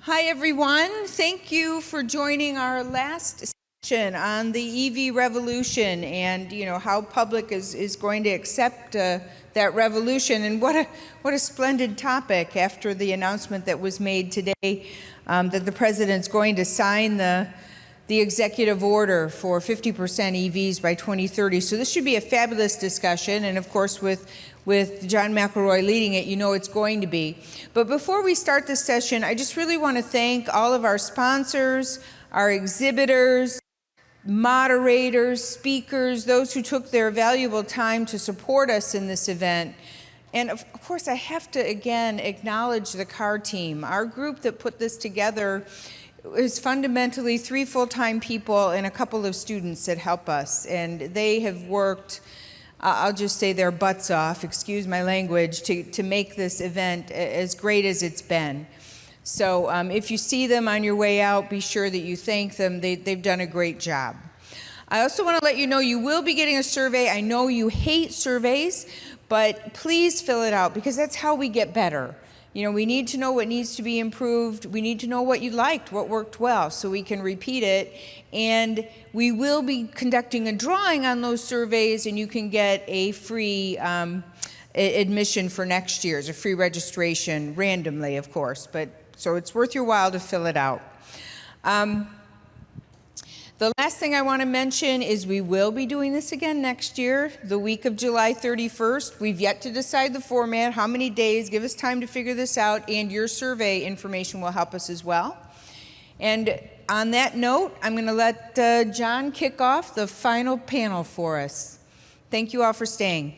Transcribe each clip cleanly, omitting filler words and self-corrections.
Hi, everyone. Thank you for joining our last session on the EV revolution and how public is going to accept that revolution. And what a splendid topic after the announcement that was made today that the president's going to sign the executive order for 50% EVs by 2030. So this should be a fabulous discussion, and of course with John McElroy leading it, it's going to be. But before we start this session, I just really want to thank all of our sponsors, our exhibitors, moderators, speakers, those who took their valuable time to support us in this event. And of course, I have to again acknowledge the CAR team. Our group that put this together is fundamentally 3 full-time people and a couple of students that help us. And they have worked, I'll just say their butts off, excuse my language, to make this event as great as it's been. So if you see them on your way out, be sure that you thank them. They've done a great job. I also want to let you know you will be getting a survey. I know you hate surveys, but please fill it out because that's how we get better. We need to know what needs to be improved. We need to know what you liked, what worked well, so we can repeat it. And we will be conducting a drawing on those surveys, and you can get a free admission for next year's, a free registration, randomly, of course. So it's worth your while to fill it out. The last thing I want to mention is we will be doing this again next year, the week of July 31st. We've yet to decide the format, how many days, give us time to figure this out, and your survey information will help us as well. And on that note, I'm going to let John kick off the final panel for us. Thank you all for staying.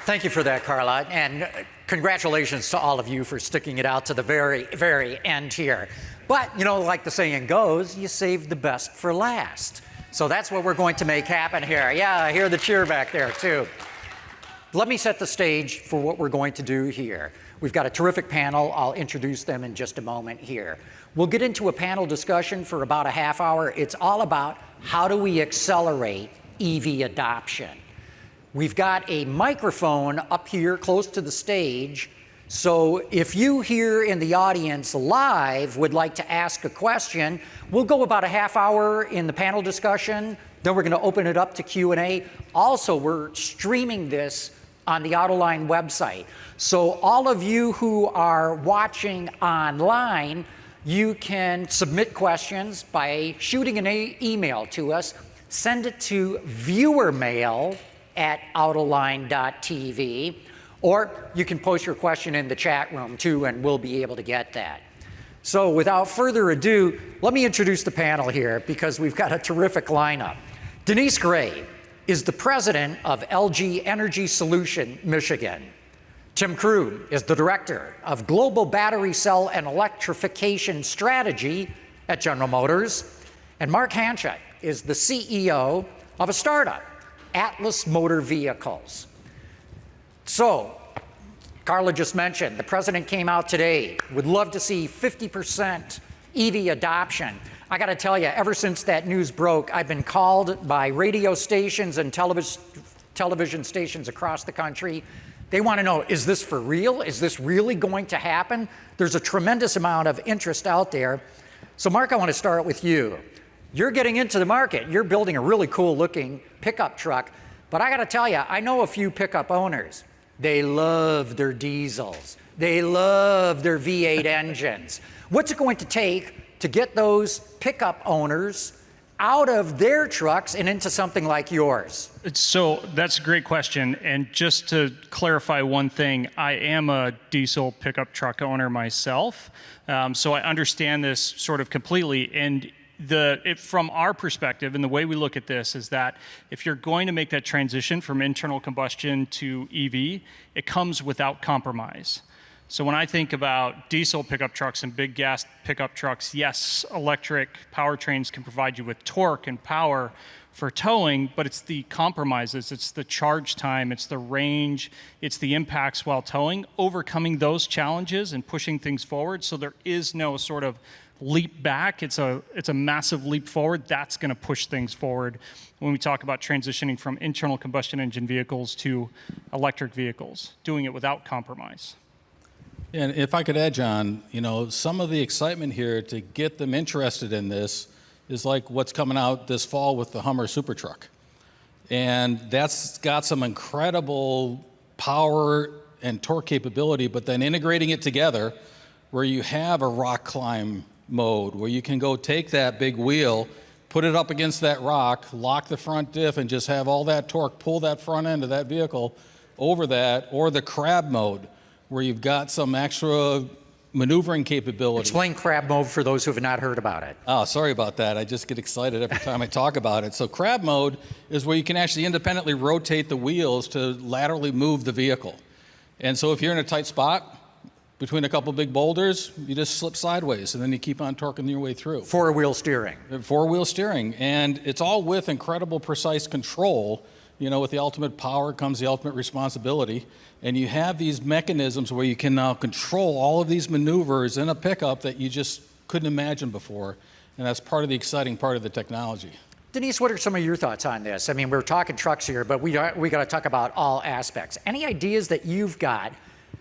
Thank you for that, Carla, and congratulations to all of you for sticking it out to the very, very end here. But, like the saying goes, you saved the best for last. So that's what we're going to make happen here. Yeah, I hear the cheer back there, too. Let me set the stage for what we're going to do here. We've got a terrific panel. I'll introduce them in just a moment here. We'll get into a panel discussion for about a half hour. It's all about how do we accelerate EV adoption. We've got a microphone up here close to the stage, so if you here in the audience live would like to ask a question, we'll go about a half hour in the panel discussion, then we're going to open it up to Q&A. Also, we're streaming this on the Autoline website. So all of you who are watching online, you can submit questions by shooting an email to us. Send it to viewermail@autoline.tv, or you can post your question in the chat room too, and we'll be able to get that. So without further ado, let me introduce the panel here because we've got a terrific lineup. Denise Grewe is the president of LG Energy Solution Michigan. Tim Krug is the director of Global Battery Cell and Electrification Strategy at General Motors. And Mark Hanchett is the CEO of a startup, Atlis Motor Vehicles. So, Carla just mentioned, the president came out today, would love to see 50% EV adoption. I gotta tell you, ever since that news broke, I've been called by radio stations and television stations across the country. They wanna know, is this for real? Is this really going to happen? There's a tremendous amount of interest out there. So Mark, I wanna start with you. You're getting into the market. You're building a really cool looking pickup truck. But I gotta tell you, I know a few pickup owners. They love their diesels. They love their V8 engines. What's it going to take to get those pickup owners out of their trucks and into something like yours? So that's a great question. And just to clarify one thing, I am a diesel pickup truck owner myself. So I understand this sort of completely. And from our perspective, and the way we look at this is that if you're going to make that transition from internal combustion to EV, it comes without compromise. So when I think about diesel pickup trucks and big gas pickup trucks, yes, electric powertrains can provide you with torque and power for towing, but it's the compromises, it's the charge time, it's the range, it's the impacts while towing, overcoming those challenges and pushing things forward so there is no sort of leap back. It's a massive leap forward. That's going to push things forward when we talk about transitioning from internal combustion engine vehicles to electric vehicles, doing it without compromise. And if I could add, John, some of the excitement here to get them interested in this is like what's coming out this fall with the Hummer Super Truck. And that's got some incredible power and torque capability, but then integrating it together where you have a rock climb mode, where you can go take that big wheel, put it up against that rock, lock the front diff, and just have all that torque pull that front end of that vehicle over that, or the crab mode, where you've got some extra maneuvering capability. Explain crab mode for those who have not heard about it. Oh, sorry about that. I just get excited every time I talk about it. So crab mode is where you can actually independently rotate the wheels to laterally move the vehicle. And so if you're in a tight spot between a couple big boulders, you just slip sideways and then you keep on torquing your way through. Four-wheel steering. Four-wheel steering. And it's all with incredible precise control. With the ultimate power comes the ultimate responsibility. And you have these mechanisms where you can now control all of these maneuvers in a pickup that you just couldn't imagine before. And that's part of the exciting part of the technology. Denise, what are some of your thoughts on this? I mean, we're talking trucks here, but we got to talk about all aspects. Any ideas that you've got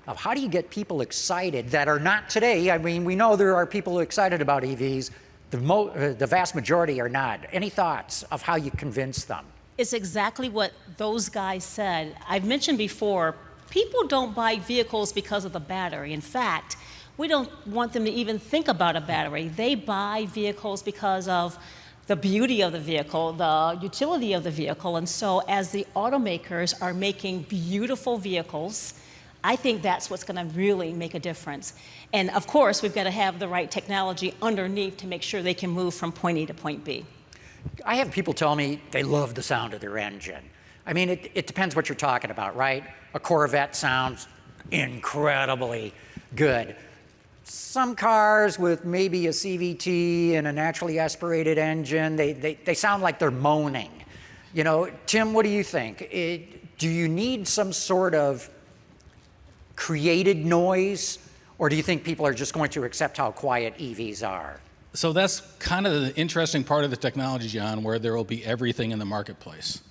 of how do you get people excited that are not today? I mean, we know there are people excited about EVs. The vast majority are not. Any thoughts of how you convince them? It's exactly what those guys said. I've mentioned before, people don't buy vehicles because of the battery. In fact, we don't want them to even think about a battery. They buy vehicles because of the beauty of the vehicle, the utility of the vehicle. And so as the automakers are making beautiful vehicles, I think that's what's going to really make a difference. And of course, we've got to have the right technology underneath to make sure they can move from point A to point B. I have people tell me they love the sound of their engine. I mean, it depends what you're talking about, right? A Corvette sounds incredibly good. Some cars with maybe a CVT and a naturally aspirated engine, they sound like they're moaning. Tim, what do you think? Do you need some sort of created noise, or do you think people are just going to accept how quiet EVs are? So that's kind of the interesting part of the technology, John, where there will be everything in the marketplace.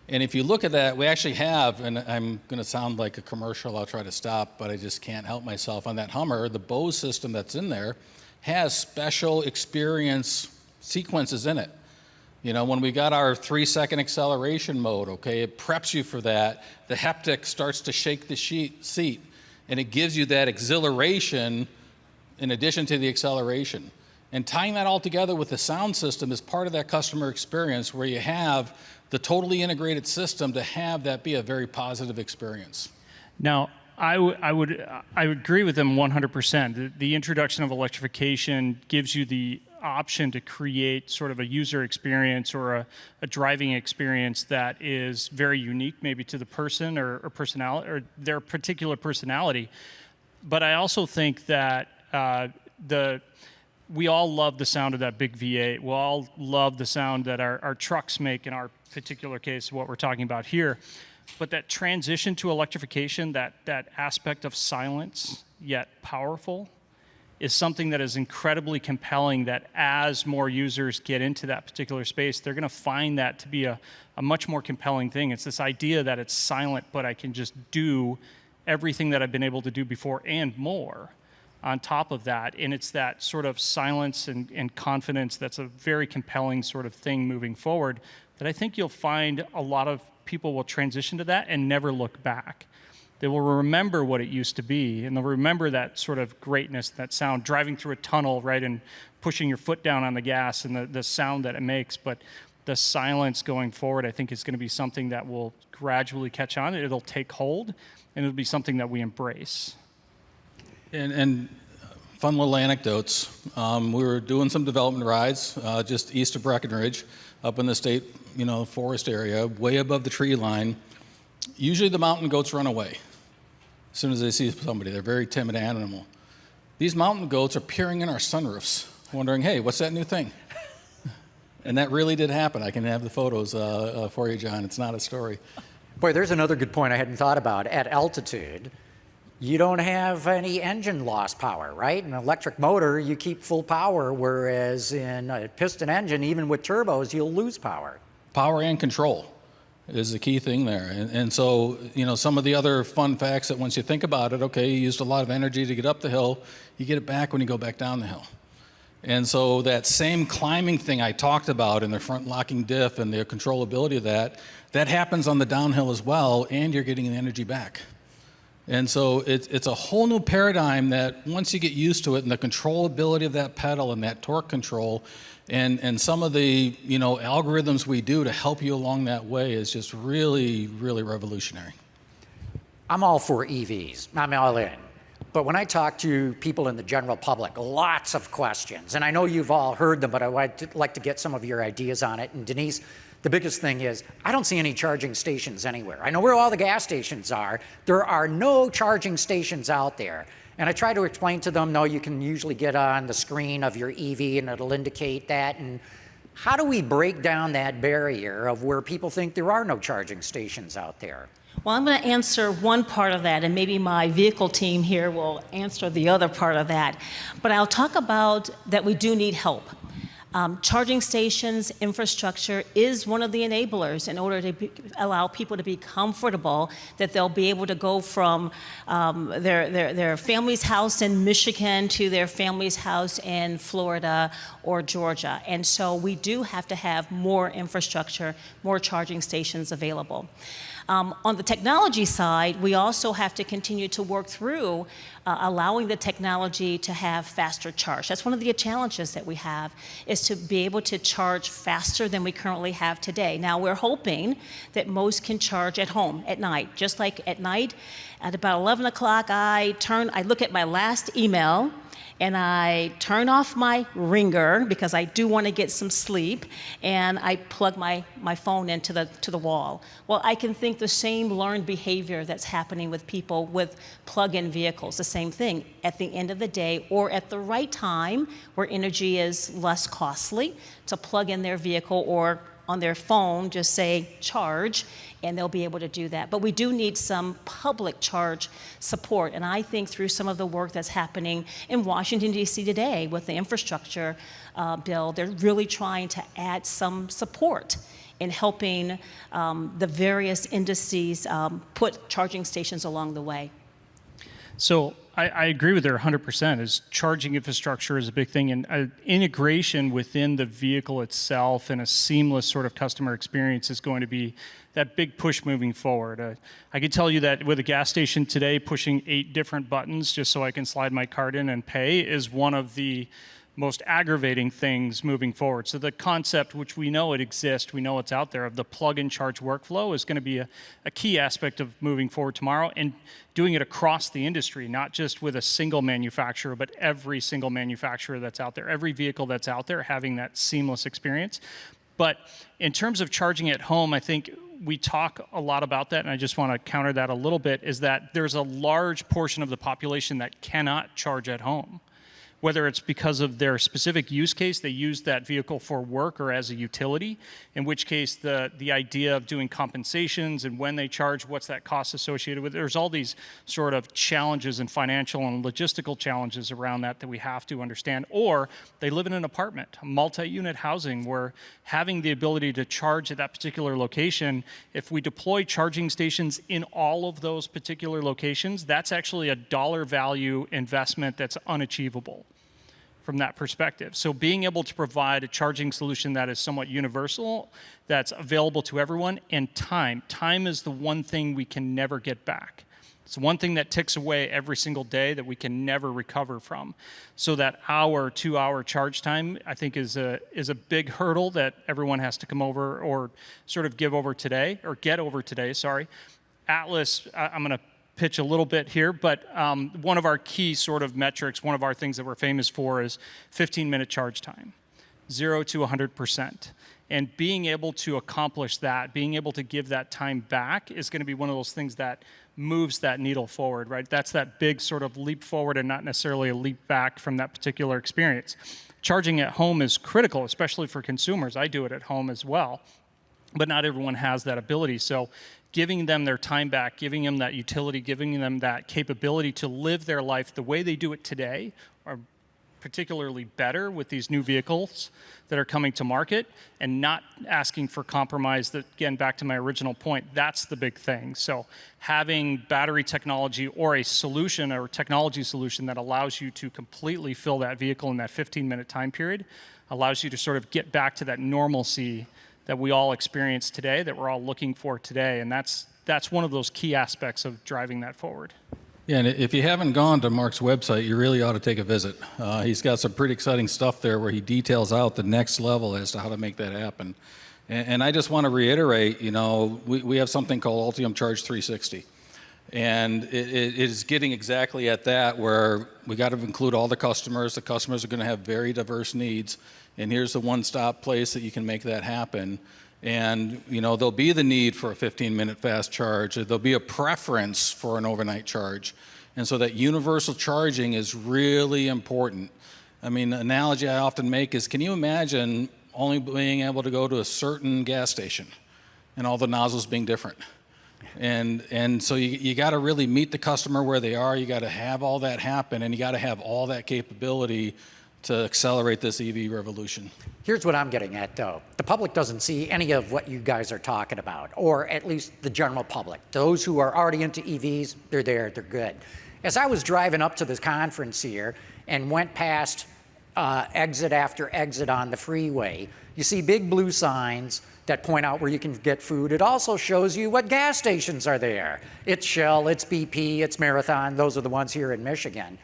And if you look at that, we actually have, and I'm going to sound like a commercial, I'll try to stop, but I just can't help myself. On that Hummer, the Bose system that's in there has special experience sequences in it. When we got our 3-second acceleration mode, okay, it preps you for that. The haptic starts to shake the seat, and it gives you that exhilaration in addition to the acceleration. And tying that all together with the sound system is part of that customer experience where you have the totally integrated system to have that be a very positive experience. Now, I would agree with them 100%. The introduction of electrification gives you the option to create sort of a user experience or a driving experience that is very unique maybe to the person or personality or their particular personality. But I also think that we all love the sound of that big V8. We all love the sound that our trucks make in our particular case, what we're talking about here. But that transition to electrification, that aspect of silence yet powerful, is something that is incredibly compelling, that as more users get into that particular space, they're going to find that to be a much more compelling thing. It's this idea that it's silent, but I can just do everything that I've been able to do before and more on top of that. And it's that sort of silence and confidence that's a very compelling sort of thing moving forward that I think you'll find a lot of people will transition to that and never look back. They will remember what it used to be, and they'll remember that sort of greatness, that sound, driving through a tunnel, right, and pushing your foot down on the gas and the sound that it makes. But the silence going forward, I think, is going to be something that will gradually catch on. It'll take hold, and it'll be something that we embrace. And fun little anecdotes. We were doing some development rides just east of Breckenridge, up in the state, forest area, way above the tree line. Usually the mountain goats run away as soon as they see somebody. They're a very timid animal. These mountain goats are peering in our sunroofs, wondering, hey, what's that new thing? And that really did happen. I can have the photos for you, John. It's not a story. Boy, there's another good point I hadn't thought about. At altitude, you don't have any engine loss power, right? In an electric motor, you keep full power, whereas in a piston engine, even with turbos, you'll lose power. Power and control is the key thing there. And so, some of the other fun facts that once you think about it, okay, you used a lot of energy to get up the hill, you get it back when you go back down the hill. And so that same climbing thing I talked about in the front locking diff and the controllability of that happens on the downhill as well, and you're getting the energy back. And so it's a whole new paradigm that once you get used to it and the controllability of that pedal and that torque control and some of the algorithms we do to help you along that way is just really, really revolutionary. I'm all for EVs. I'm all in. But when I talk to people in the general public, lots of questions. And I know you've all heard them, but I'd like to get some of your ideas on it. And Denise, the biggest thing is, I don't see any charging stations anywhere. I know where all the gas stations are. There are no charging stations out there. And I try to explain to them, no, you can usually get on the screen of your EV and it'll indicate that. And how do we break down that barrier of where people think there are no charging stations out there? Well, I'm going to answer one part of that, and maybe my vehicle team here will answer the other part of that. But I'll talk about that we do need help. Charging stations, infrastructure is one of the enablers in order to allow people to be comfortable that they'll be able to go from their family's house in Michigan to their family's house in Florida or Georgia. And so we do have to have more infrastructure, more charging stations available. On the technology side, we also have to continue to work through allowing the technology to have faster charge. That's one of the challenges that we have, is to be able to charge faster than we currently have today. Now, we're hoping that most can charge at home at night. Just like at night, at about 11 o'clock, I look at my last email, and I turn off my ringer because I do want to get some sleep, and I plug my phone into the wall. Well, I can think the same learned behavior that's happening with people with plug-in vehicles, the same thing. At the end of the day, or at the right time where energy is less costly, to plug in their vehicle or on their phone, just say charge, and they'll be able to do that. But we do need some public charge support, and I think through some of the work that's happening in Washington, D.C. today with the infrastructure bill, they're really trying to add some support in helping the various industries put charging stations along the way. So I agree with her 100%. Is charging infrastructure is a big thing, and integration within the vehicle itself and a seamless sort of customer experience is going to be that big push moving forward. I can tell you that with a gas station today, pushing 8 different buttons just so I can slide my card in and pay is one of the most aggravating things moving forward. So the concept, which we know it exists, we know it's out there, of the plug-in charge workflow is going to be a key aspect of moving forward tomorrow, and doing it across the industry, not just with a single manufacturer, but every single manufacturer that's out there, every vehicle that's out there having that seamless experience. But in terms of charging at home, I think we talk a lot about that, and I just want to counter that a little bit, is that there's a large portion of the population that cannot charge at home. Whether it's because of their specific use case, they use that vehicle for work or as a utility, in which case the idea of doing compensations and when they charge, what's that cost associated with it. There's all these sort of challenges and financial and logistical challenges around that we have to understand. Or they live in an apartment, multi-unit housing, where having the ability to charge at that particular location, if we deploy charging stations in all of those particular locations, that's actually a dollar value investment that's unachievable from that perspective. So being able to provide a charging solution that is somewhat universal, that's available to everyone, and time. Time is the one thing we can never get back. It's one thing that ticks away every single day that we can never recover from. So that hour, 2-hour charge time, I think is a big hurdle that everyone has to come over or sort of get over today. Atlis, I'm going to pitch a little bit here, but one of our key sort of metrics, one of our things that we're famous for is 15-minute charge time, 0 to 100%. And being able to accomplish that, being able to give that time back is going to be one of those things that moves that needle forward, right? That's that big sort of leap forward and not necessarily a leap back from that particular experience. Charging at home is critical, especially for consumers. I do it at home as well. but not everyone has that ability. So giving them their time back, giving them that utility, giving them that capability to live their life the way they do it today, are particularly better with these new vehicles that are coming to market, and not asking for compromise. That, again, back to my original point, that's the big thing. So having battery technology or a solution or technology solution that allows you to completely fill that vehicle in that 15-minute time period allows you to sort of get back to that normalcy that we all experience today, that we're all looking for today. And that's one of those key aspects of driving that forward. Yeah, and if you haven't gone to Mark's website, you really ought to take a visit. He's got some pretty exciting stuff there where he details out the next level as to how to make that happen. And I just want to reiterate, you know, we have something called Ultium Charge 360. And it is getting exactly at that, where we got to include all the customers. The customers are going to have very diverse needs. And here's the one-stop place that you can make that happen. And, you know, there'll be the need for a 15-minute fast charge. There'll be a preference for an overnight charge. And so that universal charging is really important. I mean, the analogy I often make is, can you imagine only being able to go to a certain gas station and all the nozzles being different? And so you got to really meet the customer where they are. You got to have all that happen, and you got to have all that capability to accelerate this EV revolution. Here's what I'm getting at, though. The public doesn't see any of what you guys are talking about, or at least the general public. Those who are already into EVs, they're there, they're good. As I was driving up to this conference here and went past exit after exit on the freeway, you see big blue signs that point out where you can get food. It also shows you what gas stations are there. It's Shell, it's BP, it's Marathon. Those are the ones here in Michigan.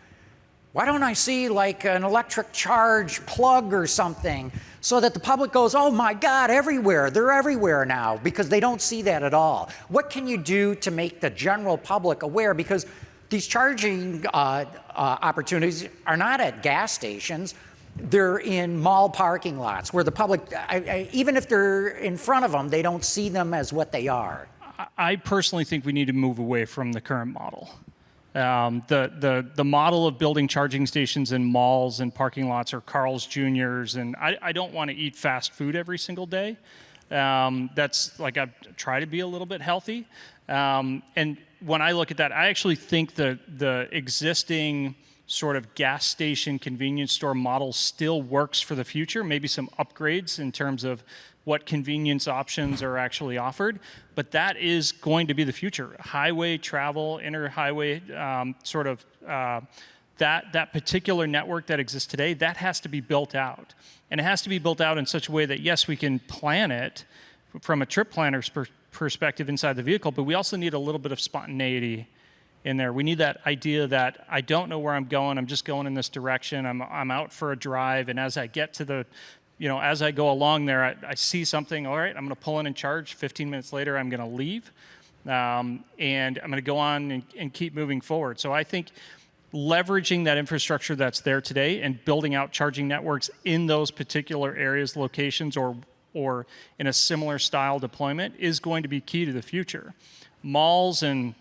Why don't I see like an electric charge plug or something, so that the public goes, oh my God, everywhere, they're everywhere now, because they don't see that at all. What can you do to make the general public aware? Because these charging opportunities are not at gas stations. They're in mall parking lots where the public, even if they're in front of them, they don't see them as what they are. I personally think we need to move away from the current model. The model of building charging stations in malls and parking lots or Carl's Jr.'s, and I don't want to eat fast food every single day. That's like, I try to be a little bit healthy. And when I look at that, I actually think the existing sort of gas station convenience store model still works for the future. Maybe some upgrades in terms of what convenience options are actually offered, but that is going to be the future. Highway travel, inter-highway that particular network that exists today, that has to be built out. And it has to be built out in such a way that, yes, we can plan it from a trip planner's perspective inside the vehicle, but we also need a little bit of spontaneity in there. We need that idea that I don't know where I'm going, I'm just going in this direction, I'm out for a drive, and as I get to the, as I go along there, I see something, all right, I'm going to pull in and charge. 15 minutes later, I'm going to leave. And I'm going to go on and keep moving forward. So I think leveraging that infrastructure that's there today and building out charging networks in those particular areas, locations, or in a similar style deployment is going to be key to the future. Malls and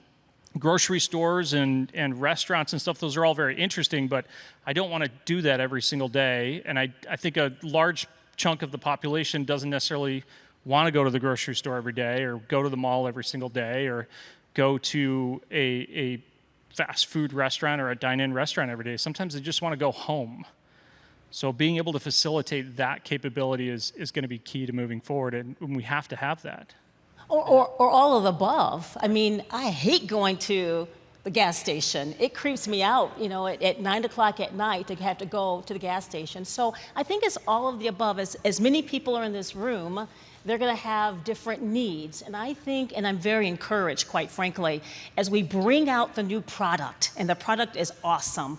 grocery stores and restaurants and stuff, those are all very interesting, but I don't want to do that every single day. And I think a large chunk of the population doesn't necessarily want to go to the grocery store every day, or go to the mall every single day, or go to a fast food restaurant or a dine-in restaurant every day. Sometimes they just want to go home. So being able to facilitate that capability is going to be key to moving forward, and we have to have that. Or all of the above. I mean, I hate going to the gas station. It creeps me out, at 9 o'clock at night to have to go to the gas station. So I think it's all of the above. As many people are in this room, they're going to have different needs. And I think, and I'm very encouraged, quite frankly, as we bring out the new product, and the product is awesome,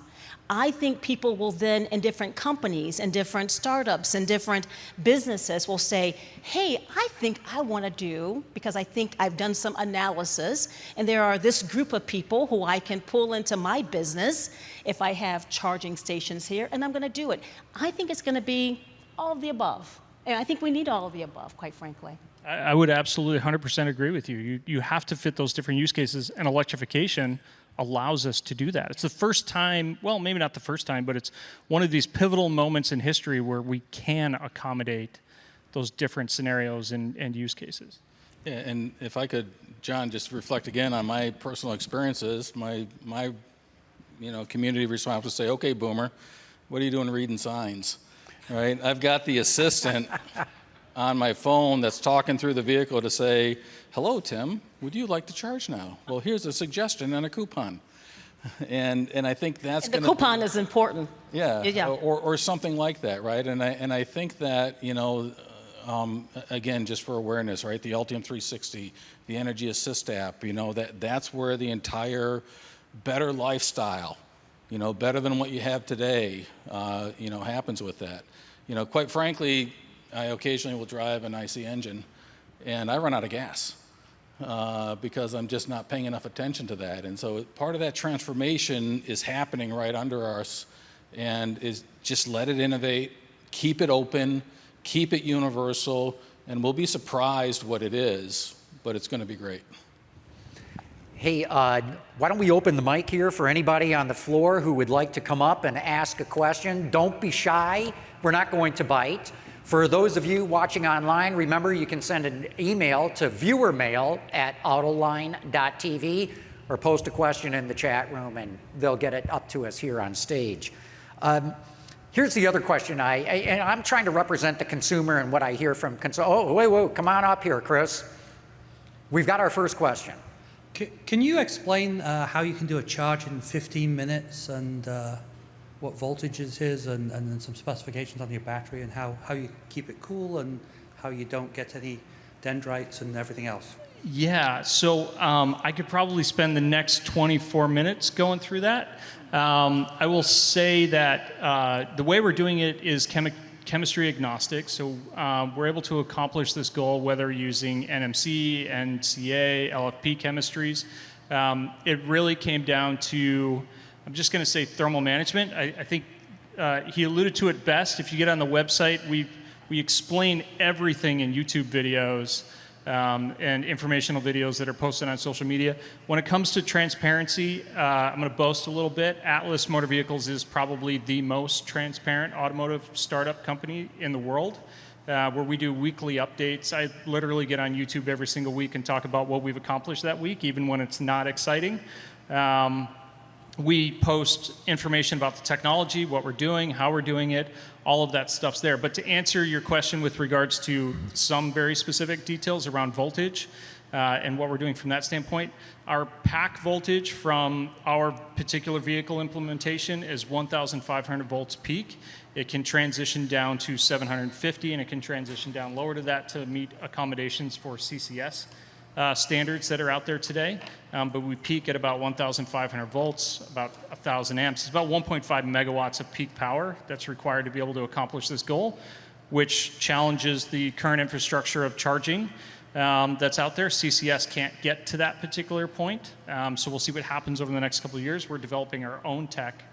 I think people will then, in different companies and different startups and different businesses, will say, hey, I think I want to do, because I think I've done some analysis, and there are this group of people who I can pull into my business if I have charging stations here, and I'm going to do it. I think it's going to be all of the above. And I think we need all of the above, quite frankly. I would absolutely 100% agree with you. You have to fit those different use cases, and electrification allows us to do that. It's the first time, well, maybe not the first time, but it's one of these pivotal moments in history where we can accommodate those different scenarios and use cases. Yeah, and if I could, John, just reflect again on my personal experiences, my community response would say, okay, boomer, what are you doing reading signs, right? I've got the assistant on my phone that's talking through the vehicle to say, hello, Tim, would you like to charge now? Well, here's a suggestion and a coupon. And I think that's The coupon is important. Yeah, Yeah. or something like that, right? And I think that, again, just for awareness, right? The Ultium 360, the Energy Assist app, that's where the entire better lifestyle, better than what you have today, happens with that. Quite frankly, I occasionally will drive an IC engine, and I run out of gas because I'm just not paying enough attention to that. And so part of that transformation is happening right under us, and is just let it innovate, keep it open, keep it universal, and we'll be surprised what it is, but it's going to be great. Hey, why don't we open the mic here for anybody on the floor who would like to come up and ask a question? Don't be shy. We're not going to bite. For those of you watching online, remember you can send an email to viewermail@autoline.tv or post a question in the chat room and they'll get it up to us here on stage. Here's the other question. And I'm trying to represent the consumer and what I hear from consumers. Oh, wait, come on up here, Chris. We've got our first question. Can you explain how you can do a charge in 15 minutes and what voltage it is and then some specifications on your battery and how you keep it cool and how you don't get any dendrites and everything else? Yeah, so I could probably spend the next 24 minutes going through that. I will say that the way we're doing it is chemistry agnostic, so we're able to accomplish this goal whether using NMC, NCA, LFP chemistries. It really came down to, I'm just going to say thermal management. I think he alluded to it best. If you get on the website, we explain everything in YouTube videos and informational videos that are posted on social media. When it comes to transparency, I'm going to boast a little bit. Atlis Motor Vehicles is probably the most transparent automotive startup company in the world, where we do weekly updates. I literally get on YouTube every single week and talk about what we've accomplished that week, even when it's not exciting. We post information about the technology, what we're doing, how we're doing it, all of that stuff's there. But to answer your question with regards to some very specific details around voltage and what we're doing from that standpoint, our pack voltage from our particular vehicle implementation is 1,500 volts peak. It can transition down to 750 and it can transition down lower to that to meet accommodations for CCS standards that are out there today, but we peak at about 1,500 volts, about 1,000 amps. It's about 1.5 megawatts of peak power that's required to be able to accomplish this goal, which challenges the current infrastructure of charging that's out there. CCS can't get to that particular point, so we'll see what happens over the next couple of years. We're developing our own tech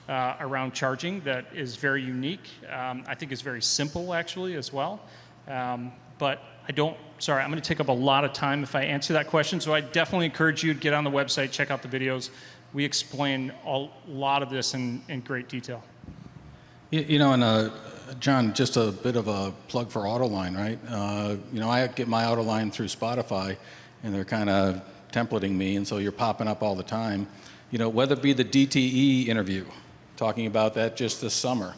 around charging that is very unique. I think is very simple, actually, as well. But I'm going to take up a lot of time if I answer that question, so I definitely encourage you to get on the website, check out the videos. We explain a lot of this in great detail. And John, just a bit of a plug for Autoline, right? I get my Autoline through Spotify, and they're kind of templating me, and so you're popping up all the time. Whether it be the DTE interview, talking about that just this summer,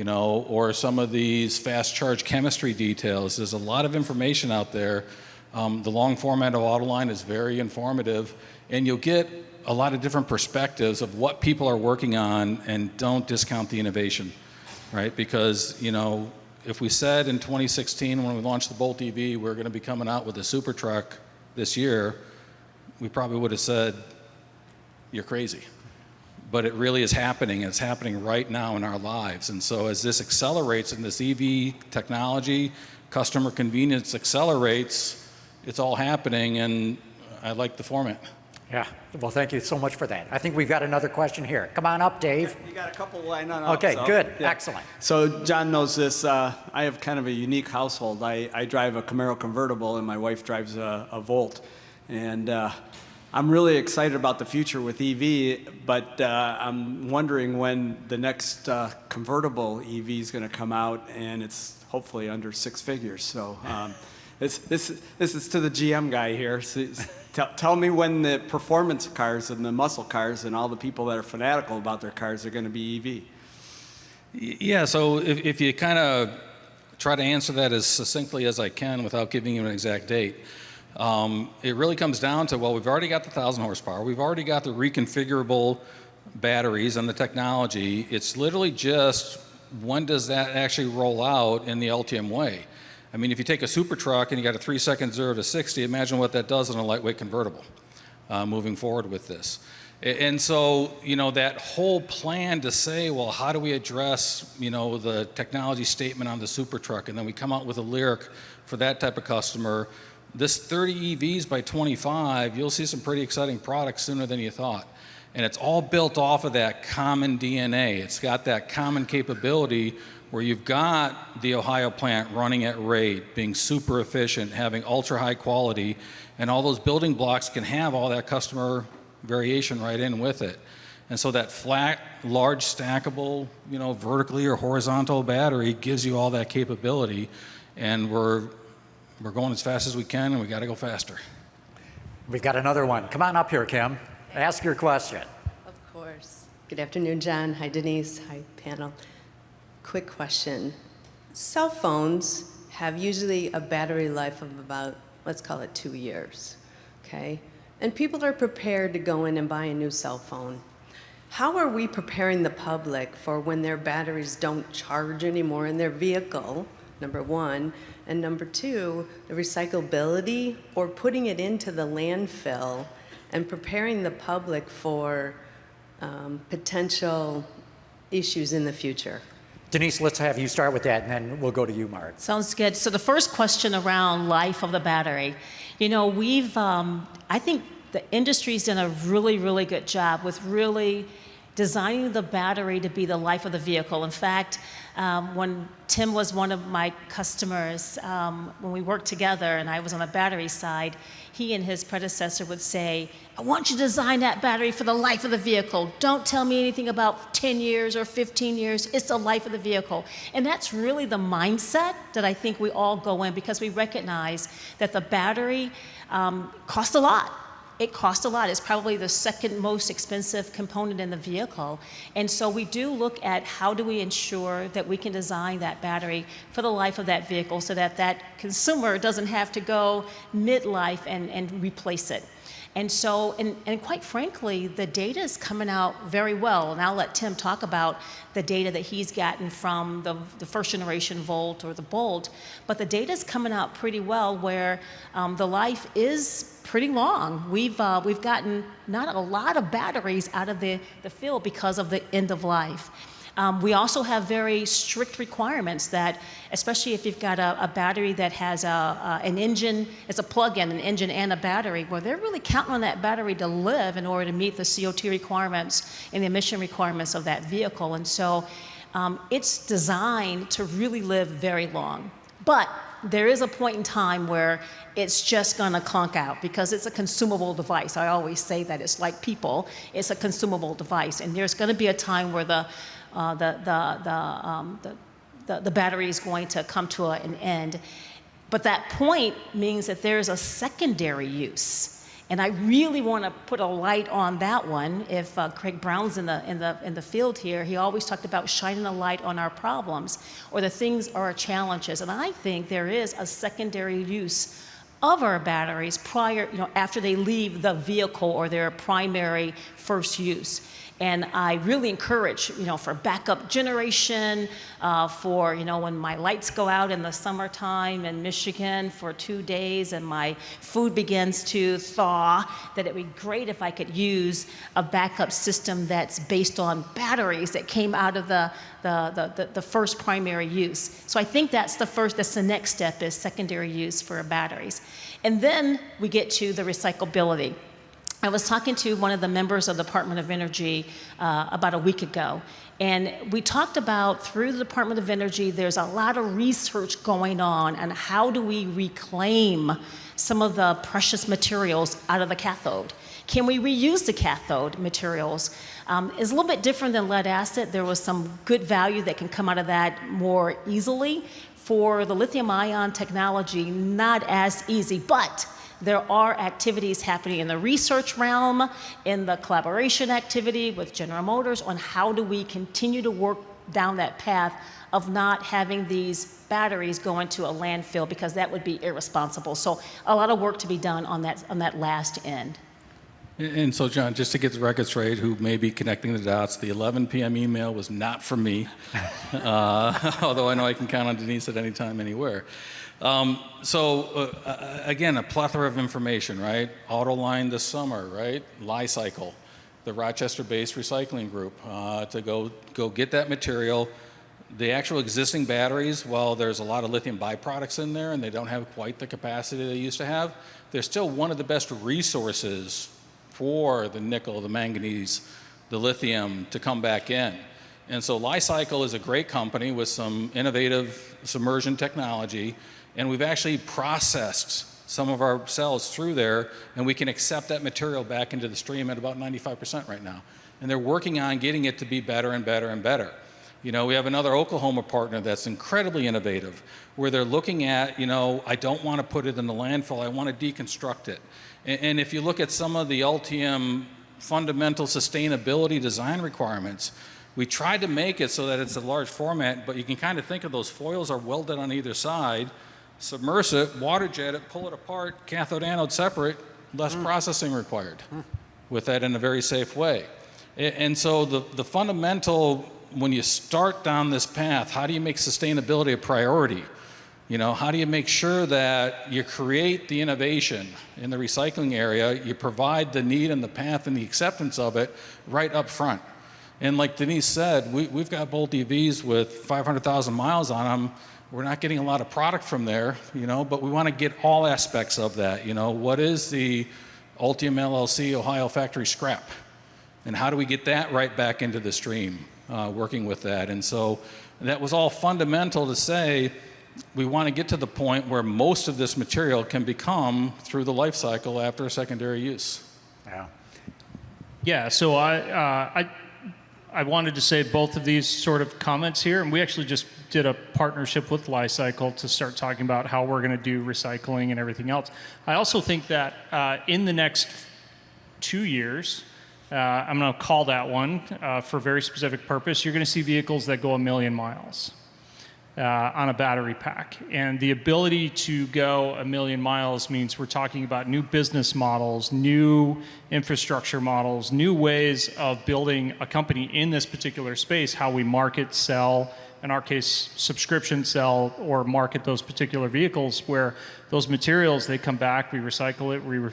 or some of these fast charge chemistry details. There's a lot of information out there. The long format of Autoline is very informative, and you'll get a lot of different perspectives of what people are working on, and don't discount the innovation, right? Because, if we said in 2016 when we launched the Bolt EV, we're going to be coming out with a super truck this year, we probably would have said, you're crazy. But it really is happening, and it's happening right now in our lives. And so as this accelerates and this EV technology, customer convenience accelerates, it's all happening, and I like the format. Yeah, well, thank you so much for that. I think we've got another question here. Come on up, Dave. You got a couple lined up. Okay, so, good, yeah. excellent. So John knows this. I have kind of a unique household. I drive a Camaro convertible, and my wife drives a Volt. And I'm really excited about the future with EV, but I'm wondering when the next convertible EV is going to come out, and it's hopefully under 6 figures. So this is to the GM guy here. So, tell me when the performance cars and the muscle cars and all the people that are fanatical about their cars are going to be EV. Yeah, so if you kind of try to answer that as succinctly as I can without giving you an exact date, it really comes down to, well, we've already got the 1,000 horsepower. We've already got the reconfigurable batteries and the technology. It's literally just when does that actually roll out in the Ultium way? I mean, if you take a super truck and you got a 3-second 0 to 60, imagine what that does in a lightweight convertible moving forward with this. And so, you know, that whole plan to say, well, how do we address, you know, the technology statement on the super truck, and then we come out with a lyric for that type of customer. This 30 EVs by 25, you'll see some pretty exciting products sooner than you thought. And it's all built off of that common DNA. It's got that common capability where you've got the Ohio plant running at rate, being super efficient, having ultra high quality, and all those building blocks can have all that customer variation right in with it. And so that flat, large stackable, you know, vertically or horizontal battery gives you all that capability. And we're going as fast as we can, and we got to go faster. We've got another one. Come on up here, Kim. Ask your question. Of course. Good afternoon, John. Hi, Denise. Hi, panel. Quick question. Cell phones have usually a battery life of about, let's call it 2 years, okay? And people are prepared to go in and buy a new cell phone. How are we preparing the public for when their batteries don't charge anymore in their vehicle, number one, and number two, the recyclability or putting it into the landfill and preparing the public for potential issues in the future? Denise, let's have you start with that, and then we'll go to you, Mark. Sounds good. So the first question around life of the battery. You know, I think the industry's done a really, really good job with really designing the battery to be the life of the vehicle. In fact, when Tim was one of my customers, when we worked together and I was on the battery side, he and his predecessor would say, I want you to design that battery for the life of the vehicle. Don't tell me anything about 10 years or 15 years. It's the life of the vehicle. And that's really the mindset that I think we all go in, because we recognize that the battery costs a lot. It costs a lot. It's probably the second most expensive component in the vehicle. And so we do look at how do we ensure that we can design that battery for the life of that vehicle so that that consumer doesn't have to go midlife and replace it. And so, and quite frankly, the data is coming out very well. And I'll let Tim talk about the data that he's gotten from the first generation Volt or the Bolt. But the data is coming out pretty well where the life is pretty long. We've gotten not a lot of batteries out of the field because of the end of life. We also have very strict requirements that, especially if you've got a battery that has an engine, it's a plug-in, an engine and a battery, where they're really counting on that battery to live in order to meet the CO2 requirements and the emission requirements of that vehicle. And so it's designed to really live very long. But there is a point in time where it's just going to clunk out because it's a consumable device. I always say that it's like people. It's a consumable device. And there's going to be a time where the battery is going to come to an end. But that point means that there's a secondary use. And I really want to put a light on that one. If Craig Brown's in the field here, he always talked about shining a light on our problems or the things or our challenges. And I think there is a secondary use of our batteries prior, after they leave the vehicle or their primary first use. And I really encourage, for backup generation, for, when my lights go out in the summertime in Michigan for 2 days and my food begins to thaw, that it would be great if I could use a backup system that's based on batteries that came out of the first primary use. So I think that's the next step, is secondary use for batteries. And then we get to the recyclability. I was talking to one of the members of the Department of Energy about a week ago, and we talked about, through the Department of Energy, there's a lot of research going on how do we reclaim some of the precious materials out of the cathode. Can we reuse the cathode materials? It's a little bit different than lead acid. There was some good value that can come out of that more easily For the lithium-ion technology, not as easy, but there are activities happening in the research realm, in the collaboration activity with General Motors on how do we continue to work down that path of not having these batteries go into a landfill, because that would be irresponsible. So a lot of work to be done on that last end. And so, John, just to get the record straight, who may be connecting the dots, the 11 p.m. email was not from me, although I know I can count on Denise at any time, anywhere. Again, a plethora of information, right? Autoline this summer, right? Li-Cycle, the Rochester-based recycling group, to go get that material. The actual existing batteries, while there's a lot of lithium byproducts in there and they don't have quite the capacity they used to have, they're still one of the best resources for the nickel, the manganese, the lithium to come back in. And so Li-Cycle is a great company with some innovative submersion technology, and we've actually processed some of our cells through there, and we can accept that material back into the stream at about 95% right now. And they're working on getting it to be better and better and better. You know, we have another Oklahoma partner that's incredibly innovative, where they're looking at, you know, I don't want to put it in the landfill, I want to deconstruct it. And if you look at some of the Ultium fundamental sustainability design requirements, we tried to make it so that it's a large format, but you can kind of think of those foils are welded on either side, submerge it, water jet it, pull it apart, cathode anode separate, less processing required with that in a very safe way. And so the fundamental, when you start down this path, how do you make sustainability a priority? You know, how do you make sure that you create the innovation in the recycling area, you provide the need and the path and the acceptance of it right up front? And like Denise said, we've got Bolt EVs with 500,000 miles on them. We're not getting a lot of product from there, you know, but we want to get all aspects of that. You know, what is the Ultium LLC Ohio factory scrap? And how do we get that right back into the stream, working with that? And so that was all fundamental to say, we want to get to the point where most of this material can become through the life cycle after a secondary use. Yeah. Yeah, so I wanted to say both of these sort of comments here, and we actually just did a partnership with Li-Cycle to start talking about how we're going to do recycling and everything else. I also think that in the next 2 years, I'm going to call that one for a very specific purpose, you're going to see vehicles that go 1 million miles. On a battery pack. And the ability to go 1 million miles means we're talking about new business models, new infrastructure models, new ways of building a company in this particular space, how we market, sell, in our case, subscription sell or market those particular vehicles, where those materials, they come back, we recycle it, we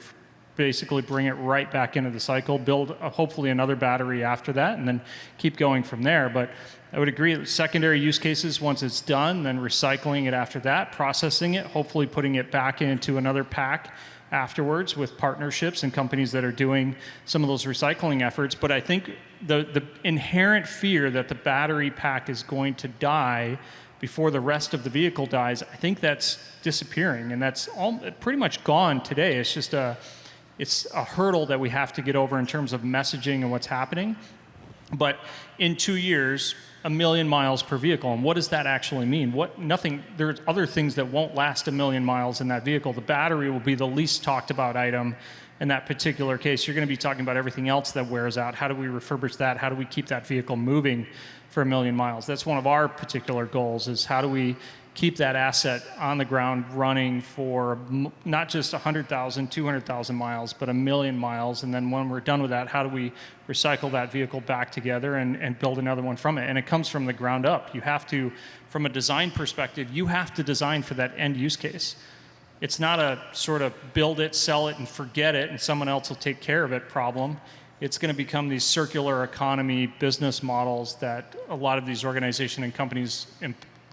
basically bring it right back into the cycle, build hopefully another battery after that, and then keep going from there. But I would agree that secondary use cases, once it's done, then recycling it after that, processing it, hopefully putting it back into another pack afterwards with partnerships and companies that are doing some of those recycling efforts. But I think the inherent fear that the battery pack is going to die before the rest of the vehicle dies, I think that's disappearing, and that's all pretty much gone today. It's just it's a hurdle that we have to get over in terms of messaging and what's happening. But in 2 years, 1 million miles per vehicle. And what does that actually mean? There's other things that won't last 1 million miles in that vehicle. The battery will be the least talked about item in that particular case. You're going to be talking about everything else that wears out. How do we refurbish that? How do we keep that vehicle moving for 1 million miles? That's one of our particular goals, is how do we keep that asset on the ground running for not just 100,000, 200,000 miles, but 1 million miles. And then when we're done with that, how do we recycle that vehicle back together and build another one from it? And it comes from the ground up. You have to, from a design perspective, you have to design for that end use case. It's not a sort of build it, sell it, and forget it, and someone else will take care of it problem. It's going to become these circular economy business models that a lot of these organizations and companies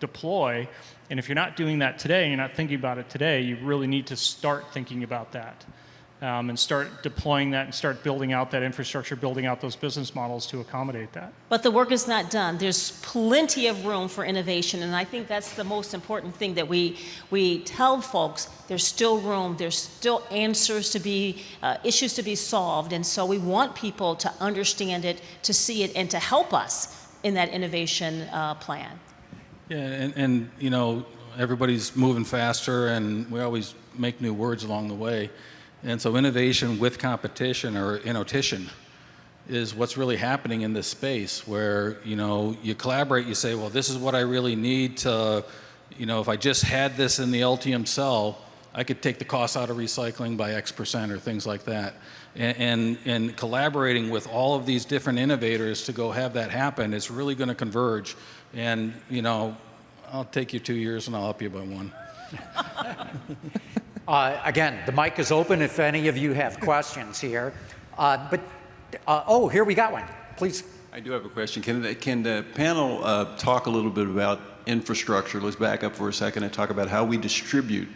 deploy. And if you're not doing that today, you're not thinking about it today, you really need to start thinking about that and start deploying that and start building out that infrastructure, building out those business models to accommodate that. But the work is not done. There's plenty of room for innovation, and I think that's the most important thing that we tell folks. There's still room, there's still answers to be, issues to be solved, and so we want people to understand it, to see it, and to help us in that innovation plan. Yeah, and you know, everybody's moving faster, and we always make new words along the way. And so innovation with competition, or innotition, is what's really happening in this space, where, you know, you collaborate, you say, well, this is what I really need to, you know, if I just had this in the Ultium cell, I could take the cost out of recycling by X% or things like that. And collaborating with all of these different innovators to go have that happen, it's really going to converge. And, you know, I'll take you 2 years and I'll help you by 1. Again, the mic is open if any of you have questions here. Oh, here we got one. Please. I do have a question. Can the panel talk a little bit about infrastructure? Let's back up for a second and talk about how we distribute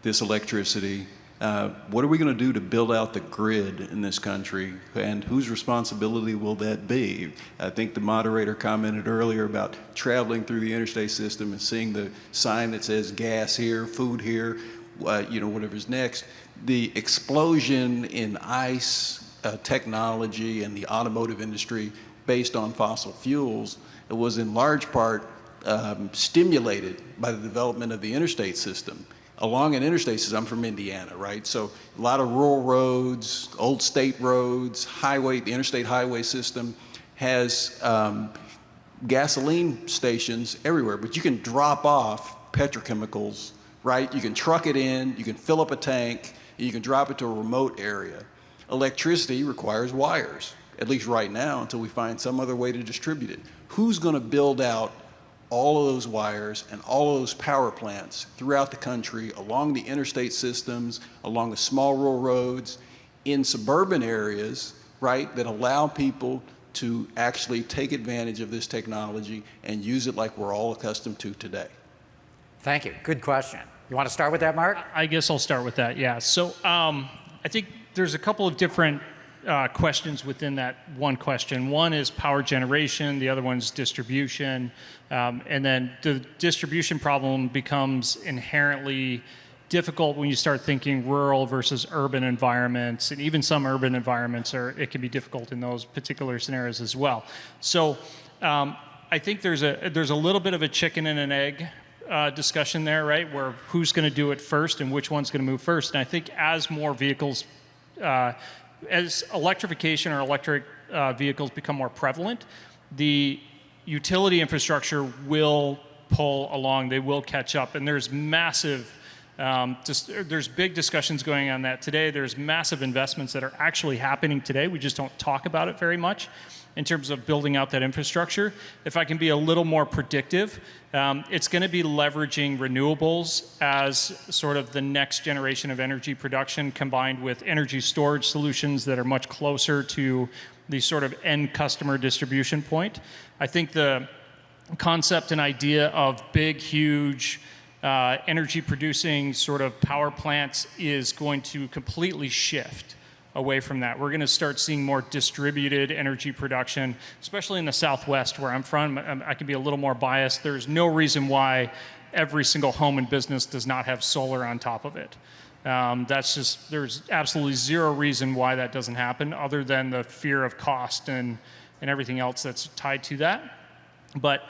this electricity. What are we going to do to build out the grid in this country, and whose responsibility will that be? I think the moderator commented earlier about traveling through the interstate system and seeing the sign that says gas here, food here, you know, whatever's next. The explosion in ICE technology and the automotive industry based on fossil fuels, it was in large part stimulated by the development of the interstate system. Along an interstate system, I'm from Indiana, right? So a lot of rural roads, old state roads, highway, the interstate highway system has gasoline stations everywhere, but you can drop off petrochemicals, right? You can truck it in, you can fill up a tank, and you can drop it to a remote area. Electricity requires wires, at least right now, until we find some other way to distribute it. Who's going to build out all of those wires and all of those power plants throughout the country, along the interstate systems, along the small rural roads, in suburban areas, right, that allow people to actually take advantage of this technology and use it like we're all accustomed to today? Thank you. Good question. You want to start with that, Mark? I guess I'll start with that, yeah. So I think there's a couple of different questions within that one question. One is power generation, the other one's distribution, and then the distribution problem becomes inherently difficult when you start thinking rural versus urban environments, and even some urban environments it can be difficult in those particular scenarios as well. So I think there's a little bit of a chicken and an egg discussion there, right? Where who's going to do it first and which one's going to move first. And I think as more vehicles, as electrification or electric vehicles become more prevalent, the utility infrastructure will pull along, they will catch up. And there's massive, there's big discussions going on that today. There's massive investments that are actually happening today. We just don't talk about it very much in terms of building out that infrastructure. If I can be a little more predictive, it's going to be leveraging renewables as sort of the next generation of energy production, combined with energy storage solutions that are much closer to the sort of end customer distribution point. I think the concept and idea of big, huge energy producing sort of power plants is going to completely shift away from that. We're going to start seeing more distributed energy production, especially in the Southwest where I'm from. I can be a little more biased. There's no reason why every single home and business does not have solar on top of it. There's absolutely zero reason why that doesn't happen, other than the fear of cost and everything else that's tied to that. But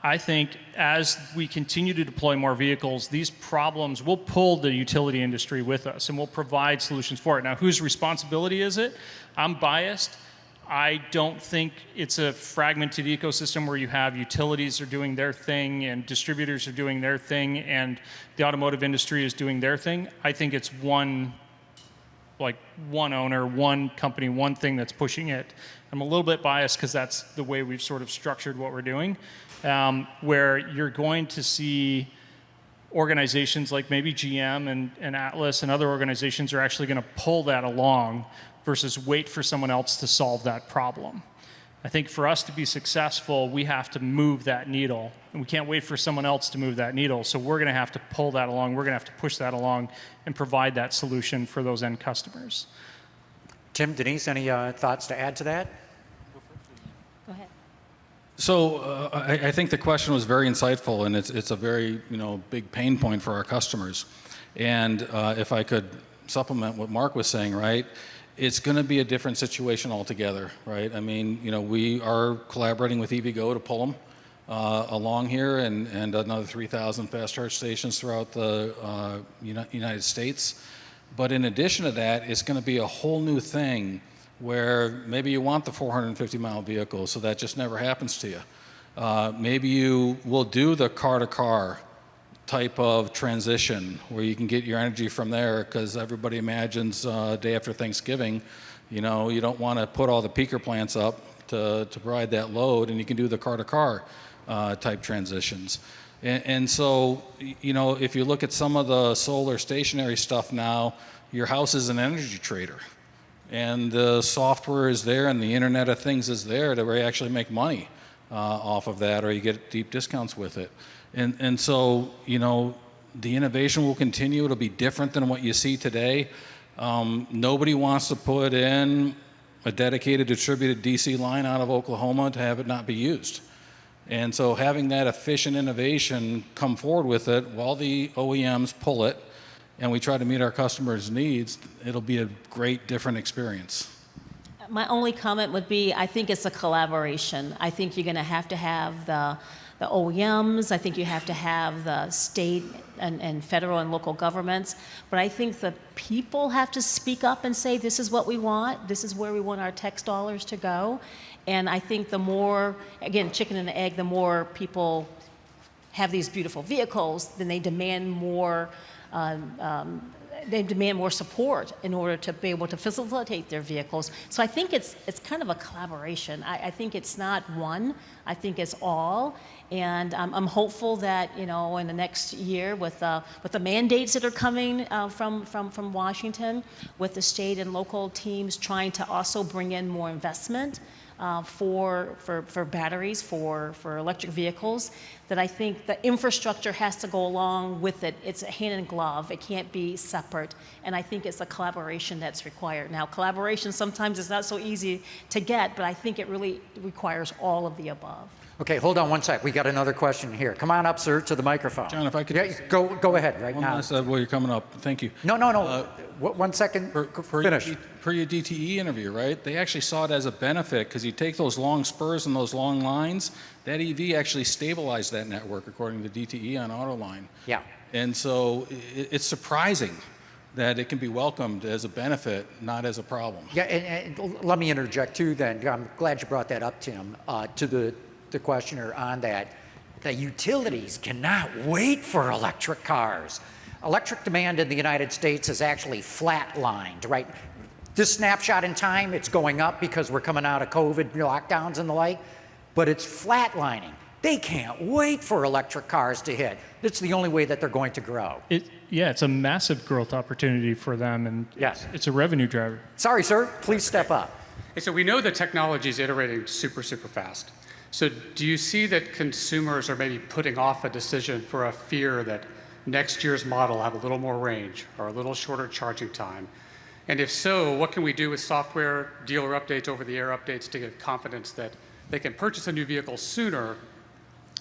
I think as we continue to deploy more vehicles, these problems will pull the utility industry with us, and we'll provide solutions for it. Now, whose responsibility is it? I'm biased. I don't think it's a fragmented ecosystem where you have utilities are doing their thing and distributors are doing their thing and the automotive industry is doing their thing. I think it's one owner, one company, one thing that's pushing it. I'm a little bit biased because that's the way we've sort of structured what we're doing. Where you're going to see organizations like maybe GM and Atlis and other organizations are actually going to pull that along versus wait for someone else to solve that problem. I think for us to be successful, we have to move that needle, and we can't wait for someone else to move that needle. So we're going to have to pull that along. We're going to have to push that along and provide that solution for those end customers. Tim, Denise, any thoughts to add to that? Go ahead. So I think the question was very insightful, and it's a very big pain point for our customers. And if I could supplement what Mark was saying, right, it's going to be a different situation altogether, right? I mean, we are collaborating with EVgo to pull them. along here, and another 3,000 fast charge stations throughout the United States. But in addition to that, it's going to be a whole new thing where maybe you want the 450-mile vehicle, so that just never happens to you. Maybe you will do the car-to-car type of transition where you can get your energy from there, because everybody imagines day after Thanksgiving, you don't want to put all the peaker plants up to provide that load, and you can do the car-to-car type transitions. And so, if you look at some of the solar stationary stuff now, your house is an energy trader. And the software is there and the Internet of Things is there to actually make money off of that, or you get deep discounts with it. And so, the innovation will continue. It'll be different than what you see today. Nobody wants to put in a dedicated distributed DC line out of Oklahoma to have it not be used. And so having that efficient innovation come forward with it while the OEMs pull it and we try to meet our customers' needs, it'll be a great different experience. My only comment would be, I think it's a collaboration. I think you're going to have the OEMs. I think you have to have the state and federal and local governments. But I think the people have to speak up and say, this is what we want. This is where we want our tax dollars to go. And I think the more, again, chicken and egg, the more people have these beautiful vehicles, then they demand more support in order to be able to facilitate their vehicles. So I think it's kind of a collaboration. I think it's not one. I think it's all. And I'm hopeful that in the next year with the mandates that are coming from Washington, with the state and local teams trying to also bring in more investment for batteries, for electric vehicles, that I think the infrastructure has to go along with it. It's a hand in glove. It can't be separate. And I think it's a collaboration that's required. Now, collaboration sometimes is not so easy to get, but I think it really requires all of the above. Okay, hold on one sec. We got another question here. Come on up, sir, to the microphone. John, if I could... Yeah, go ahead right now. While you're coming up. Thank you. No. 1 second. Finish. Per your DTE interview, right? They actually saw it as a benefit because you take those long spurs and those long lines, that EV actually stabilized that network according to DTE on Autoline. Yeah. And so it's surprising that it can be welcomed as a benefit, not as a problem. Yeah, and let me interject too then. I'm glad you brought that up, Tim, to the questioner on that. The utilities cannot wait for electric cars. Electric demand in the United States is actually flatlined, right? This snapshot in time, it's going up because we're coming out of COVID lockdowns and the like, but it's flatlining. They can't wait for electric cars to hit. It's the only way that they're going to grow. It's a massive growth opportunity for them, and yes, it's a revenue driver. Sorry, sir, please step up. Hey, so we know the technology is iterating super fast. So do you see that consumers are maybe putting off a decision for a fear that next year's model will have a little more range or a little shorter charging time? And if so, what can we do with software, dealer updates, over-the-air updates to give confidence that they can purchase a new vehicle sooner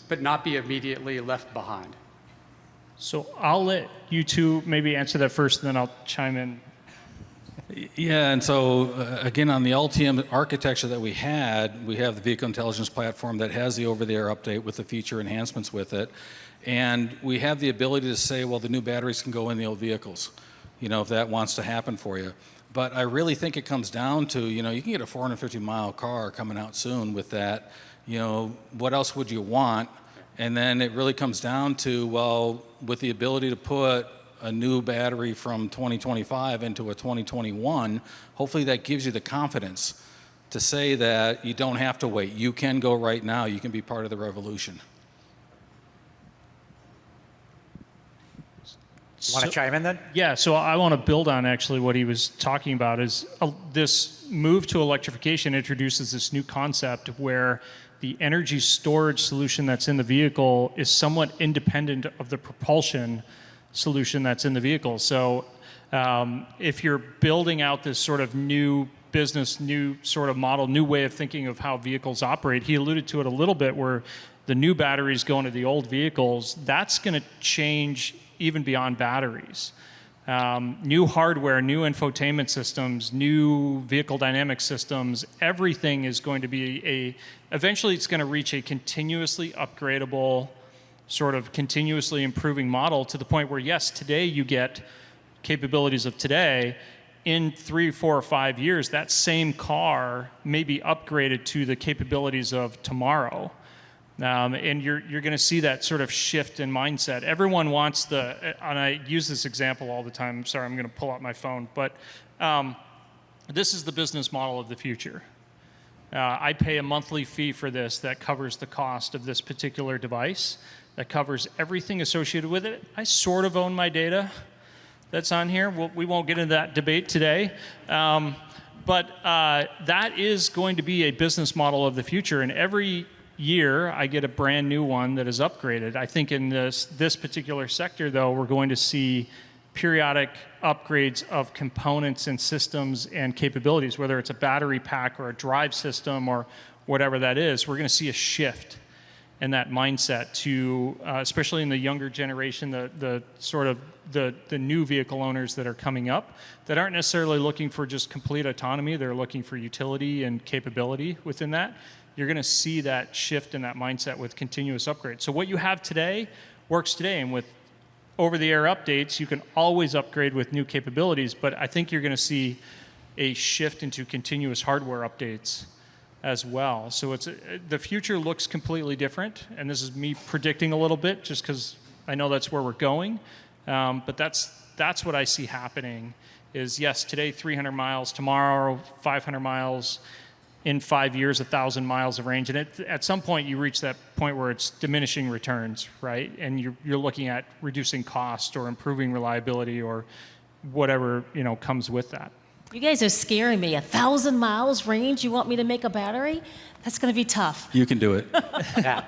but not be immediately left behind? So I'll let you two maybe answer that first, and then I'll chime in. Yeah, and so again, on the Ultium architecture that we have the vehicle intelligence platform that has the over-the-air update with the feature enhancements with it. And we have the ability to say, well, the new batteries can go in the old vehicles, if that wants to happen for you. But I really think it comes down to, you can get a 450-mile car coming out soon with that. What else would you want? And then it really comes down to, well, with the ability to put a new battery from 2025 into a 2021, hopefully that gives you the confidence to say that you don't have to wait. You can go right now. You can be part of the revolution. Want to chime in then? Yeah, so I want to build on actually what he was talking about is this move to electrification introduces this new concept where the energy storage solution that's in the vehicle is somewhat independent of the propulsion solution that's in the vehicle. So if you're building out this sort of new business, new sort of model, new way of thinking of how vehicles operate, he alluded to it a little bit where the new batteries go into the old vehicles, that's going to change even beyond batteries. New hardware, new infotainment systems, new vehicle dynamic systems, everything is going to be eventually it's going to reach a continuously upgradable, sort of continuously improving model to the point where, yes, today you get capabilities of today. In 3, 4, or 5 years, that same car may be upgraded to the capabilities of tomorrow. And you're going to see that sort of shift in mindset. Everyone wants and I use this example all the time. I'm sorry, I'm going to pull out my phone. But this is the business model of the future. I pay a monthly fee for this that covers the cost of this particular device, that covers everything associated with it. I sort of own my data that's on here. We won't get into that debate today. But that is going to be a business model of the future. And every year, I get a brand new one that is upgraded. I think in this particular sector, though, we're going to see periodic upgrades of components and systems and capabilities, whether it's a battery pack or a drive system or whatever that is. We're going to see a shift in that mindset to, especially in the younger generation, the sort of the new vehicle owners that are coming up that aren't necessarily looking for just complete autonomy. They're looking for utility and capability within that. You're going to see that shift in that mindset with continuous upgrades. So what you have today works today, and with over-the-air updates, you can always upgrade with new capabilities, but I think you're going to see a shift into continuous hardware updates as well. So the future looks completely different, and this is me predicting a little bit just because I know that's where we're going, but that's what I see happening is, yes, today 300 miles, tomorrow 500 miles, in 5 years, 1,000 miles of range. And at some point, you reach that point where it's diminishing returns, right? And you're looking at reducing cost or improving reliability or whatever, comes with that. You guys are scaring me. 1,000 miles range, you want me to make a battery? That's going to be tough. You can do it. Yeah.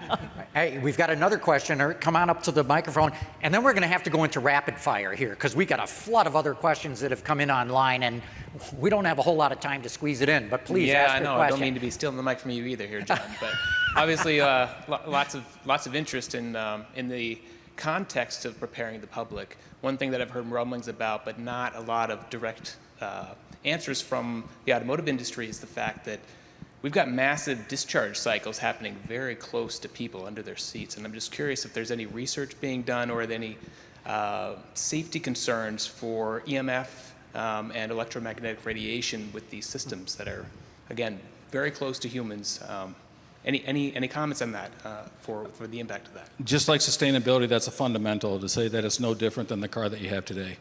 Hey, we've got another questioner. Come on up to the microphone. And then we're going to have to go into rapid fire here because we've got a flood of other questions that have come in online, and we don't have a whole lot of time to squeeze it in. But please ask your question. I don't mean to be stealing the mic from you either here, John. But obviously, lots of interest in the context of preparing the public. One thing that I've heard rumblings about, but not a lot of direct answers from the automotive industry, is the fact that we've got massive discharge cycles happening very close to people under their seats. And I'm just curious if there's any research being done or any safety concerns for EMF and electromagnetic radiation with these systems that are, again, very close to humans. Any comments on that for the impact of that? Just like sustainability, that's a fundamental to say that it's no different than the car that you have today.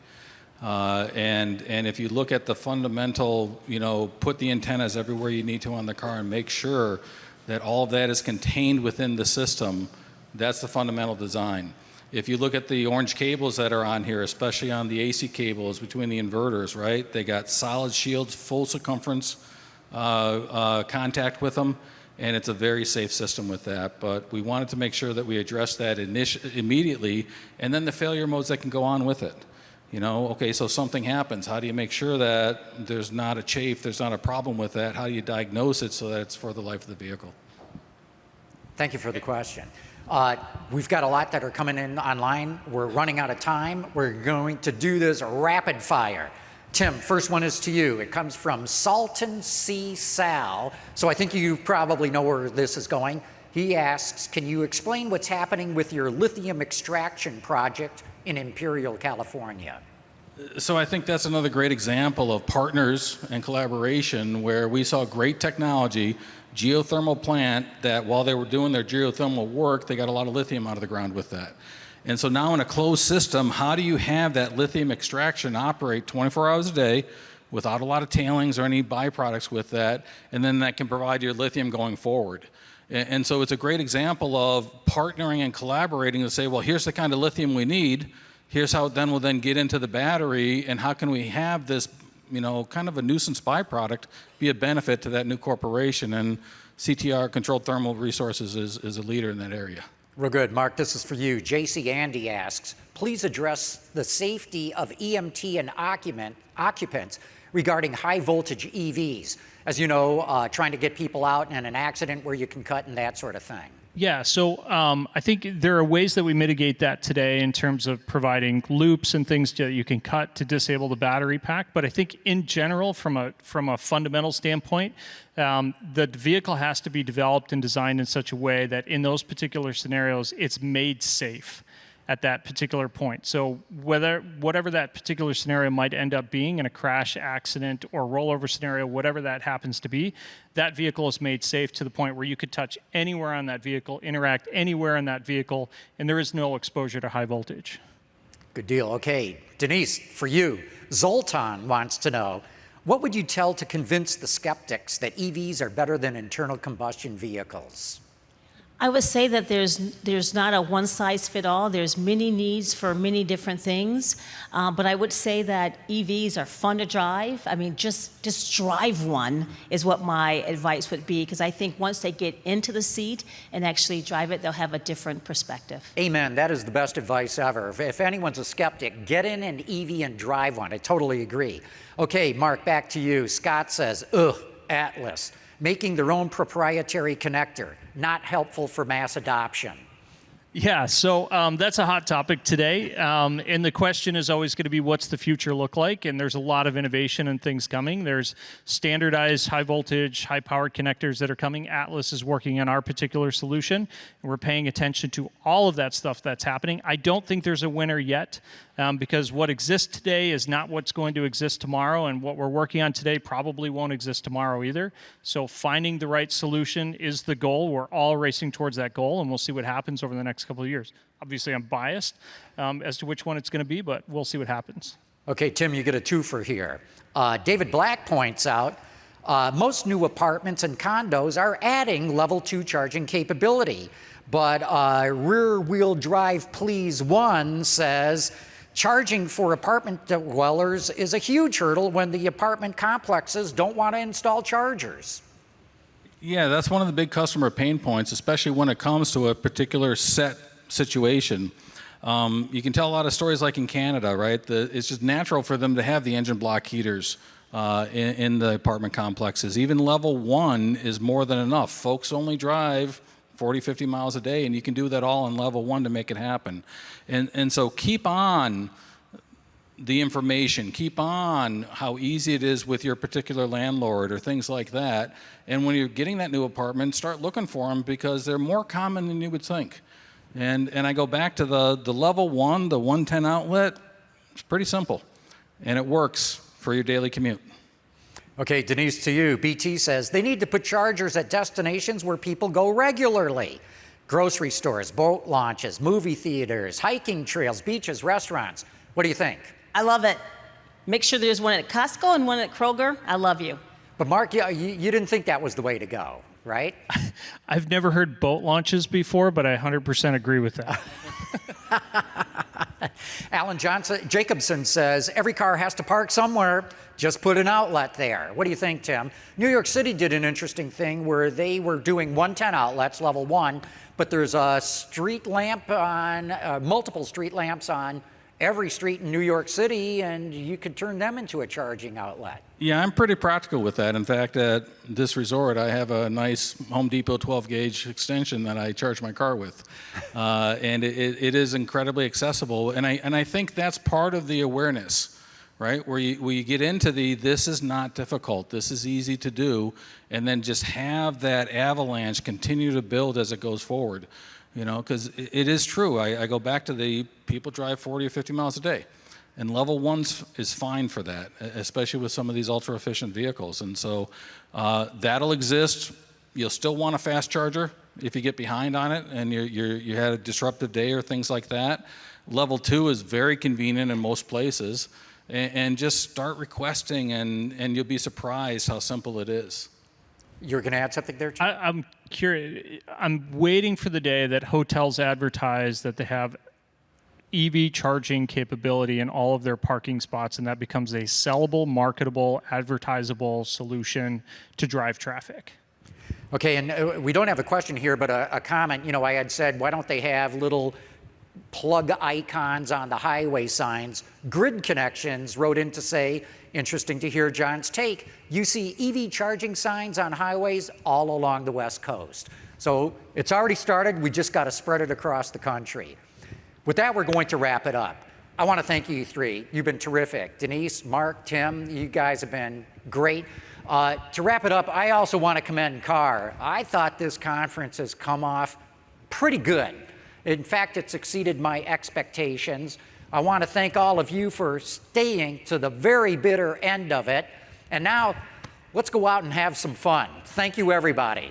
And if you look at the fundamental, put the antennas everywhere you need to on the car and make sure that all of that is contained within the system, that's the fundamental design. If you look at the orange cables that are on here, especially on the AC cables between the inverters, right? They got solid shields, full circumference contact with them, and it's a very safe system with that. But we wanted to make sure that we address that immediately, and then the failure modes that can go on with it. Okay, so something happens. How do you make sure that there's not a chafe, there's not a problem with that? How do you diagnose it so that it's for the life of the vehicle? Thank you for the question. We've got a lot that are coming in online. We're running out of time. We're going to do this rapid fire. Tim, first one is to you. It comes from Salton C. Sal. So I think you probably know where this is going. He asks, can you explain what's happening with your lithium extraction project in Imperial, California? So I think that's another great example of partners and collaboration where we saw great technology, geothermal plant, that while they were doing their geothermal work, they got a lot of lithium out of the ground with that. And so now in a closed system, how do you have that lithium extraction operate 24 hours a day without a lot of tailings or any byproducts with that, and then that can provide your lithium going forward? And so it's a great example of partnering and collaborating to say, well, here's the kind of lithium we need. Here's how then we'll then get into the battery, and how can we have this, kind of a nuisance byproduct be a benefit to that new corporation. And CTR, Controlled Thermal Resources, is a leader in that area. Real good. Mark, this is for you. JC Andy asks, please address the safety of EMT and occupants regarding high voltage EVs. As you know, trying to get people out in an accident where you can cut and that sort of thing. Yeah, so I think there are ways that we mitigate that today in terms of providing loops and things that you can cut to disable the battery pack. But I think in general, from a fundamental standpoint, the vehicle has to be developed and designed in such a way that in those particular scenarios, it's made safe at that particular point. So whatever that particular scenario might end up being in a crash, accident, or rollover scenario, whatever that happens to be, that vehicle is made safe to the point where you could touch anywhere on that vehicle, interact anywhere in that vehicle, and there is no exposure to high voltage. Good deal. Okay, Denise, for you, Zoltan wants to know, what would you tell to convince the skeptics that EVs are better than internal combustion vehicles? I would say that there's not a one-size-fits-all. There's many needs for many different things, but I would say that EVs are fun to drive. I mean, just drive one is what my advice would be, because I think once they get into the seat and actually drive it, they'll have a different perspective. Amen. That is the best advice ever. If anyone's a skeptic, get in an EV and drive one. I totally agree. Okay, Mark, back to you. Scott says, ugh, Atlis. Making their own proprietary connector, not helpful for mass adoption. Yeah, so that's a hot topic today. And the question is always going to be, what's the future look like? And there's a lot of innovation and things coming. There's standardized high voltage, high powered connectors that are coming. Atlis is working on our particular solution, and we're paying attention to all of that stuff that's happening. I don't think there's a winner yet, because what exists today is not what's going to exist tomorrow, and what we're working on today probably won't exist tomorrow either. So finding the right solution is the goal. We're all racing towards that goal, and we'll see what happens over the next couple of years. Obviously, I'm biased as to which one it's going to be, but we'll see what happens. Okay, Tim, you get a twofer here. David Black points out, most new apartments and condos are adding level 2 charging capability, but rear-wheel drive please one says, charging for apartment dwellers is a huge hurdle when the apartment complexes don't want to install chargers. Yeah, that's one of the big customer pain points, especially when it comes to a particular set situation. You can tell a lot of stories like in Canada, right? It's just natural for them to have the engine block heaters in the apartment complexes. Even level 1 is more than enough. Folks only drive 40, 50 miles a day, and you can do that all in level 1 to make it happen. And so keep on the information, keep on how easy it is with your particular landlord or things like that. And when you're getting that new apartment, start looking for them, because they're more common than you would think. And I go back to the level 1, the 110 outlet. It's pretty simple, and it works for your daily commute. Okay, Denise, to you. BT says they need to put chargers at destinations where people go regularly. Grocery stores, boat launches, movie theaters, hiking trails, beaches, restaurants. What do you think? I love it. Make sure there's one at Costco and one at Kroger. I love you. But Mark, you didn't think that was the way to go, right? I've never heard boat launches before, but I 100% agree with that. Alan Jacobson says, every car has to park somewhere. Just put an outlet there. What do you think, Tim? New York City did an interesting thing where they were doing 110 outlets, level 1, but there's a street lamp on, multiple street lamps on every street in New York City, and you could turn them into a charging outlet. Yeah, I'm pretty practical with that. In fact, at this resort, I have a nice Home Depot 12-gauge extension that I charge my car with. And it is incredibly accessible. And I think that's part of the awareness, right? Where you get into this is not difficult, this is easy to do, and then just have that avalanche continue to build as it goes forward. You know, because it is true. I go back to the people drive 40 or 50 miles a day. And level 1 is fine for that, especially with some of these ultra-efficient vehicles. And so that'll exist. You'll still want a fast charger if you get behind on it and you had a disruptive day or things like that. Level 2 is very convenient in most places. And just start requesting, and you'll be surprised how simple it is. You're going to add something there, Jim? I'm curious. I'm waiting for the day that hotels advertise that they have EV charging capability in all of their parking spots, and that becomes a sellable, marketable, advertisable solution to drive traffic. Okay, and we don't have a question here, but a comment. You know, I had said, why don't they have little plug icons on the highway signs? Grid Connections wrote in to say, interesting to hear John's take. You see EV charging signs on highways all along the West Coast. So it's already started. We just got to spread it across the country. With that, we're going to wrap it up. I want to thank you three. You've been terrific. Denise, Mark, Tim, you guys have been great. To wrap it up, I also want to commend Carr. I thought this conference has come off pretty good. In fact, it's exceeded my expectations. I want to thank all of you for staying to the very bitter end of it. And now, let's go out and have some fun. Thank you, everybody.